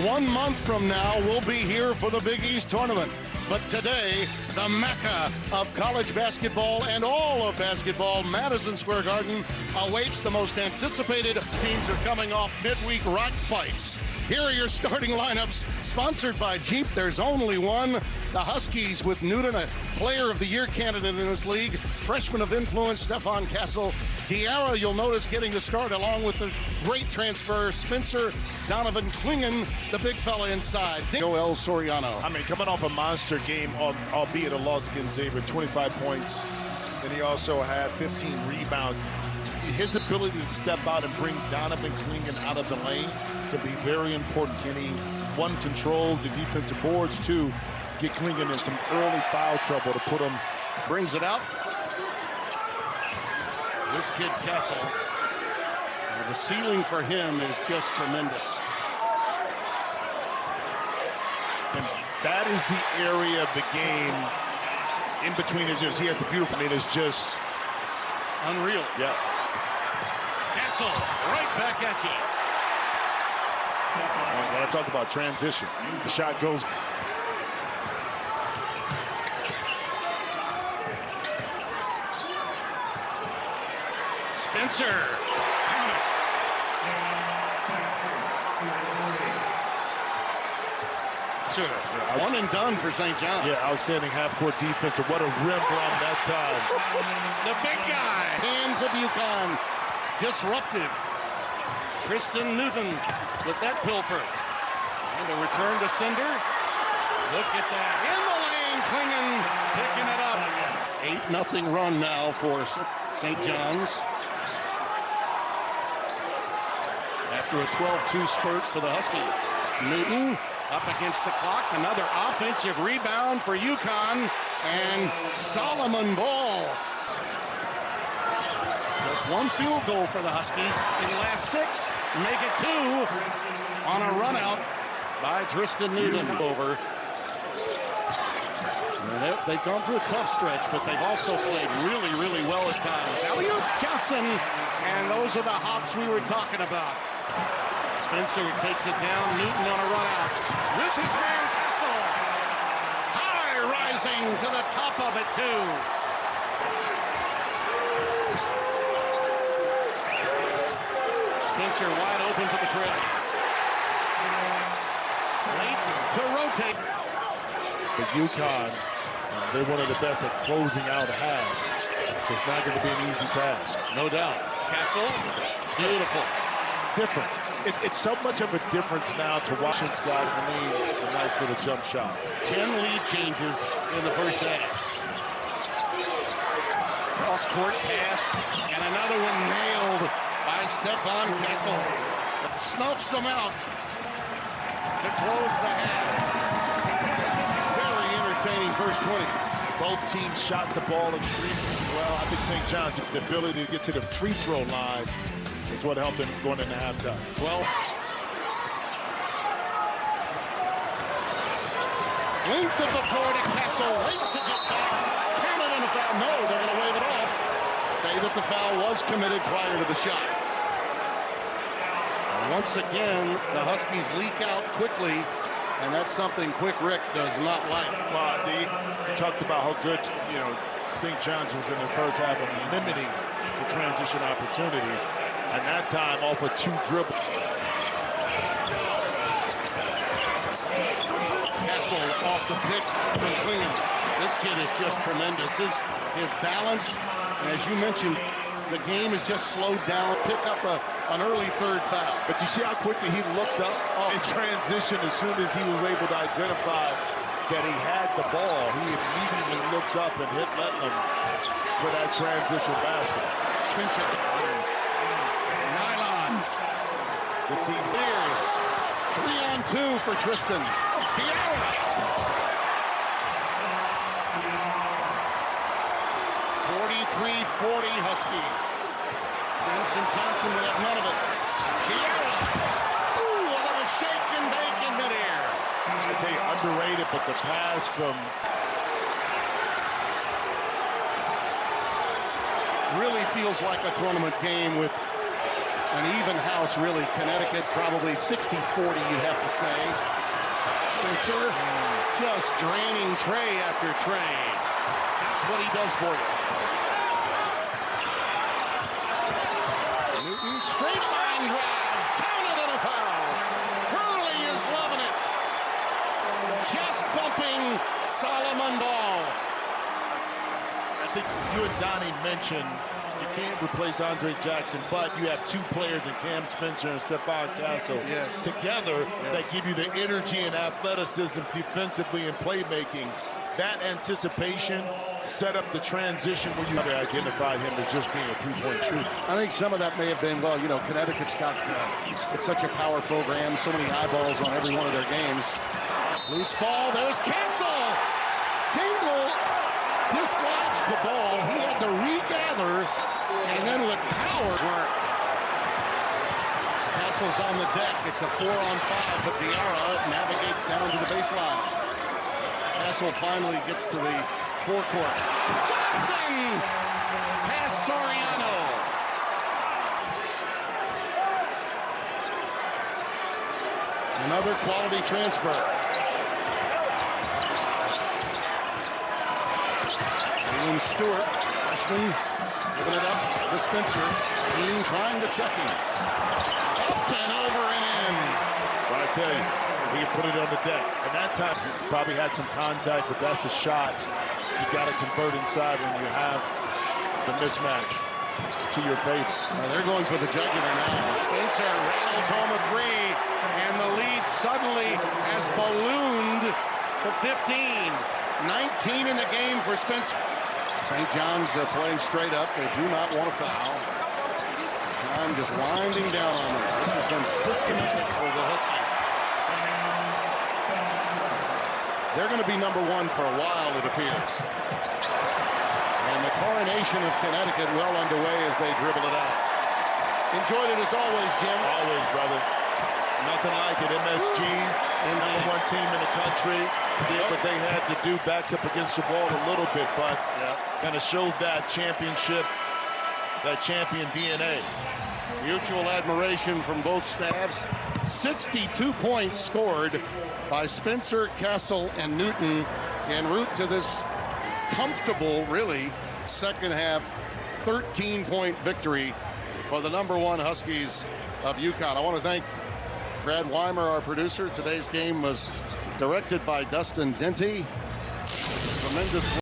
1 month from now, we'll be here for the Big East tournament. But today, the Mecca of college basketball and all of basketball, Madison Square Garden, awaits the most anticipated. Teams are coming off midweek rock fights. Here are your starting lineups, sponsored by Jeep. There's only one. The Huskies with Newton, a player of the year candidate in this league. Freshman of influence, Stephon Castle. Diarra, you'll notice, getting the start along with the great transfer, Spencer Donovan Clingan, the big fella inside. Joel Soriano. I mean, coming off a monster game, albeit a loss against Xavier, 25 points. And he also had 15 rebounds. His ability to step out and bring Donovan Clingan out of the lane to be very important. Can he, one, control the defensive boards, two, get Clingan in some early foul trouble to put him. Brings it out. This kid, Castle, the ceiling for him is just tremendous. And that is the area of the game in between his ears. He has a beautiful, it is just unreal. Yeah. Castle, right back at you. When I talk about transition, the shot goes. Spencer, count it. Sure. One and done for St. Johns. Yeah, outstanding half-court defense. And what a rim run that time. The big guy. Hands of UConn. Disruptive. Tristan Newton with that pilfer. And a return to Cinder. Look at that. In the lane, Clingan picking it up. 8-0 run now for St. Johns. After a 12-2 spurt for the Huskies. Newton up against the clock. Another offensive rebound for UConn. And Solomon Ball. Just one field goal for the Huskies in the last 6. Make it 2 on a run out by Tristan Newton. Over. They've gone through a tough stretch, but they've also played really, really well at times. Elliot Johnson, and those are the hops we were talking about. Spencer takes it down. Newton on a run out. This is man Castle. High rising to the top of it, too. Spencer wide open for the trail. Late to rotate. But UConn, they're one of the best at closing out halves. So it's not going to be an easy task. No doubt. Castle, beautiful. Different. It's so much of a difference now to Washington's got for me a nice little jump shot. 10 lead changes in the first half. Cross-court pass, and another one nailed by Stephon Castle. Snuffs them out to close the half. Very entertaining first 20. Both teams shot the ball extremely well. I think St. John's, the ability to get to the free throw line is what helped them going into halftime. Well, length of the floor to Castle, late to get back. Counted on a foul. No, they're going to wave it off. Say that the foul was committed prior to the shot. Once again, the Huskies leak out quickly, and that's something Quick Rick does not like. Well, they talked about how good, St. John's was in the first half of limiting the transition opportunities. And that time, off a 2 dribble. Castle off the pick from Clingan. This kid is just tremendous. His balance, and as you mentioned, the game is just slowed down. Pick up an early third foul. But you see how quickly he looked up in transition as soon as he was able to identify that he had the ball. He immediately looked up and hit Letlam for that transition basket. Spencer. The team clears. 3-on-2 for Tristan. Diarra. 43-40 Huskies. Samson Johnson will have none of it. Diarra. Ooh, a little shake and bake in midair. I tell you, underrated, but the pass from... Really feels like a tournament game with An even house, really. Connecticut probably 60-40, you'd have to say. Spencer just draining tray after tray. That's what he does for you. Newton, straight line drive, counted and a foul. Hurley is loving it. Chest bumping Solomon Ball. I think you and Donnie mentioned you can't replace Andre Jackson, but you have two players in Cam Spencer and Stephon Castle together that give you the energy and athleticism defensively and playmaking. That anticipation set up the transition where you identified him as just being a three-point shooter. I think some of that may have been, well, you know, Connecticut's got, it's such a power program, so many eyeballs on every one of their games. Loose ball, there's Castle. Dingle dislodged the ball. He had to regather, and then with power work. Castle's on the deck. It's a 4-on-5, but Diarra navigates down to the baseline. Castle finally gets to the forecourt. Johnson! Past Soriano. Another quality transfer. Ian Stewart, freshman, giving it up to Spencer. Dean trying to check him. Up and over and in. Well, I tell you, he can put it on the deck. And that time, he probably had some contact, but that's a shot you got to convert inside when you have the mismatch to your favor. Now they're going for the jugular now. Spencer rattles home a three, and the lead suddenly has ballooned to 15. 19 in the game for Spencer. St. John's playing straight up. They do not want to foul. Time just winding down on them. This has been systematic for the Huskies. They're going to be number one for a while, it appears. And the coronation of Connecticut well underway as they dribble it out. Enjoyed it as always, Jim. Always, brother. Nothing like it. MSG, number one team in the country. Did what they had to do, backs up against the wall a little bit, but kind of showed that championship, that champion DNA. Mutual admiration from both staffs. 62 points scored by Spencer, Castle, and Newton en route to this comfortable, really, second half 13-point victory for the number one Huskies of UConn. I want to thank Brad Weimer, our producer. Today's game was directed by Dustin Denty. Tremendous